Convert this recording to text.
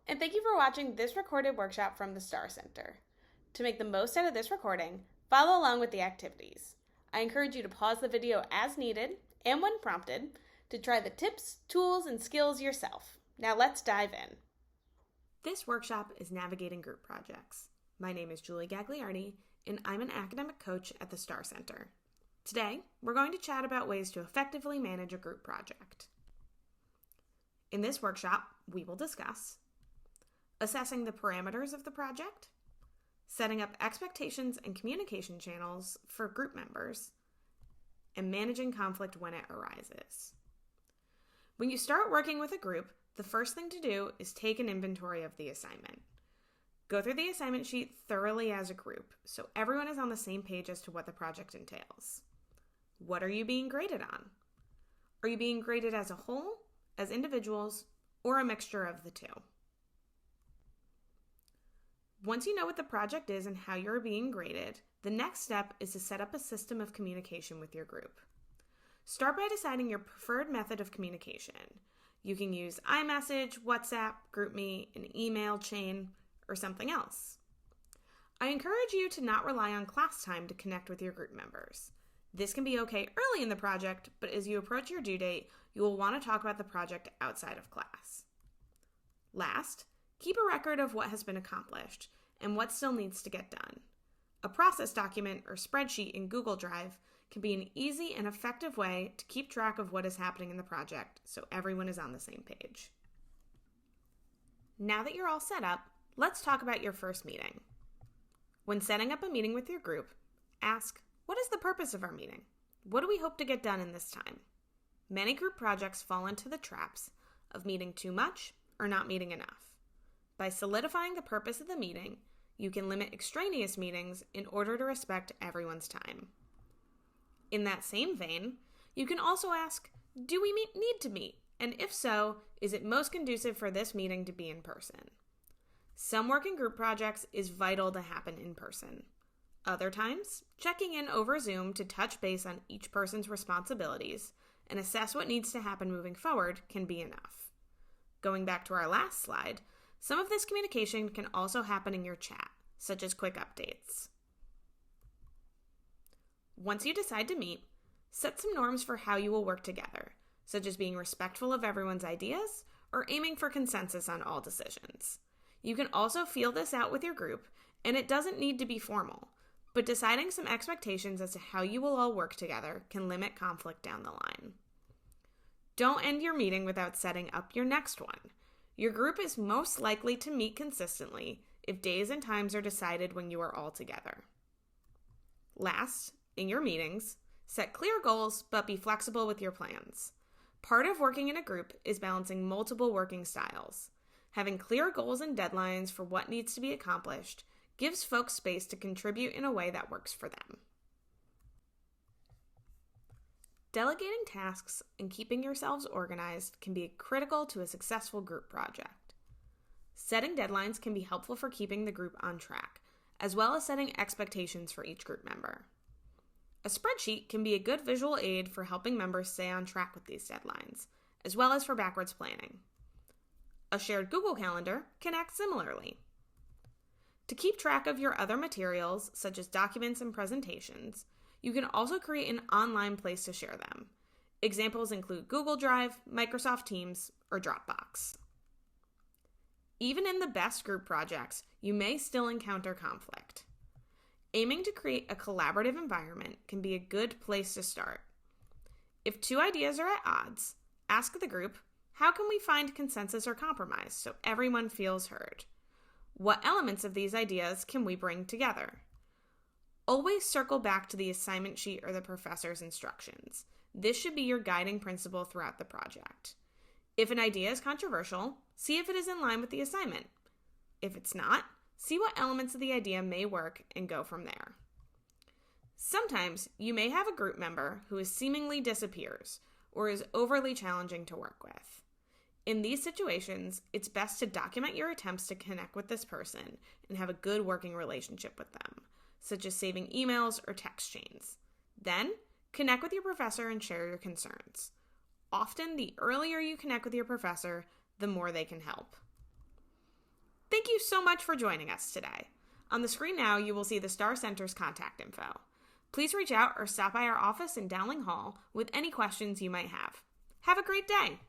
and thank you for watching this recorded workshop from the StAAR Center. To make the most out of this recording, follow along with the activities. I encourage you to pause the video as needed and when prompted to try the tips, tools, and skills yourself. Now let's dive in. This workshop is Navigating Group Projects. My name is Julie Gagliardi, and I'm an academic coach at the StAAR Center. Today, we're going to chat about ways to effectively manage a group project. In this workshop, we will discuss assessing the parameters of the project, setting up expectations and communication channels for group members, and managing conflict when it arises. When you start working with a group, the first thing to do is take an inventory of the assignment. Go through the assignment sheet thoroughly as a group so everyone is on the same page as to what the project entails. What are you being graded on? Are you being graded as a whole, as individuals, or a mixture of the two? Once you know what the project is and how you're being graded, the next step is to set up a system of communication with your group. Start by deciding your preferred method of communication. You can use iMessage, WhatsApp, GroupMe, an email chain, or something else. I encourage you to not rely on class time to connect with your group members. This can be okay early in the project, but as you approach your due date, you will want to talk about the project outside of class. Last, keep a record of what has been accomplished and what still needs to get done. A process document or spreadsheet in Google Drive can be an easy and effective way to keep track of what is happening in the project so everyone is on the same page. Now that you're all set up, let's talk about your first meeting. When setting up a meeting with your group, ask, what is the purpose of our meeting? What do we hope to get done in this time? Many group projects fall into the traps of meeting too much or not meeting enough. By solidifying the purpose of the meeting, you can limit extraneous meetings in order to respect everyone's time. In that same vein, you can also ask, do we need to meet? And if so, is it most conducive for this meeting to be in person? Some working group projects is vital to happen in person. Other times, checking in over Zoom to touch base on each person's responsibilities and assess what needs to happen moving forward can be enough. Going back to our last slide, some of this communication can also happen in your chat, such as quick updates. Once you decide to meet, set some norms for how you will work together, such as being respectful of everyone's ideas or aiming for consensus on all decisions. You can also feel this out with your group, and it doesn't need to be formal, but deciding some expectations as to how you will all work together can limit conflict down the line. Don't end your meeting without setting up your next one. Your group is most likely to meet consistently if days and times are decided when you are all together. Last, in your meetings, set clear goals but be flexible with your plans. Part of working in a group is balancing multiple working styles. Having clear goals and deadlines for what needs to be accomplished gives folks space to contribute in a way that works for them. Delegating tasks and keeping yourselves organized can be critical to a successful group project. Setting deadlines can be helpful for keeping the group on track, as well as setting expectations for each group member. A spreadsheet can be a good visual aid for helping members stay on track with these deadlines, as well as for backwards planning. A shared Google Calendar can act similarly. To keep track of your other materials, such as documents and presentations, you can also create an online place to share them. Examples include Google Drive, Microsoft Teams, or Dropbox. Even in the best group projects, you may still encounter conflict. Aiming to create a collaborative environment can be a good place to start. If two ideas are at odds, ask the group, how can we find consensus or compromise so everyone feels heard? What elements of these ideas can we bring together? Always circle back to the assignment sheet or the professor's instructions. This should be your guiding principle throughout the project. If an idea is controversial, see if it is in line with the assignment. If it's not, see what elements of the idea may work and go from there. Sometimes you may have a group member who seemingly disappears or is overly challenging to work with. In these situations, it's best to document your attempts to connect with this person and have a good working relationship with them, such as saving emails or text chains. Then, connect with your professor and share your concerns. Often, the earlier you connect with your professor, the more they can help. Thank you so much for joining us today. On the screen now, you will see the StAAR Center's contact info. Please reach out or stop by our office in Dowling Hall with any questions you might have. Have a great day!